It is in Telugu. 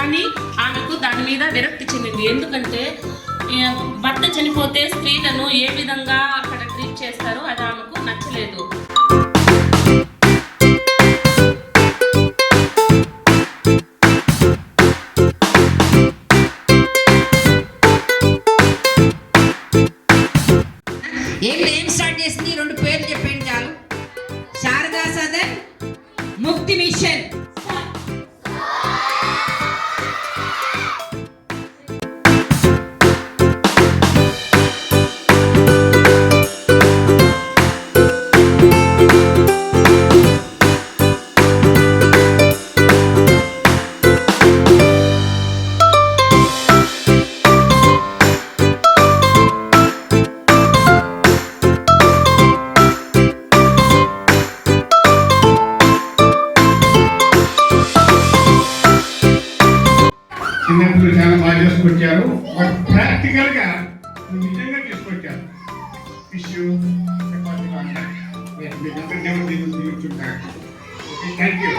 కానీ ఆమెకు దాని మీద విరక్తి చెందింది. ఎందుకంటే భర్త చనిపోతే స్త్రీలను ఏ విధంగా అక్కడ ట్రీట్ చేస్తారో అది ఆమెకు నచ్చలేదు. ఏం స్టార్ట్ చేసింది? 2 పేర్లు చెప్పండి చాలు. శారదా సదన్, ముక్తి మిషన్. చిన్నప్పుడు చాలా బాగా చేసుకొచ్చారు. బట్ ప్రాక్టికల్గా నిజంగా తీసుకొచ్చారు. ఫిష్ చపాతీలు అంటారు. దేవుడు థ్యాంక్ యూ.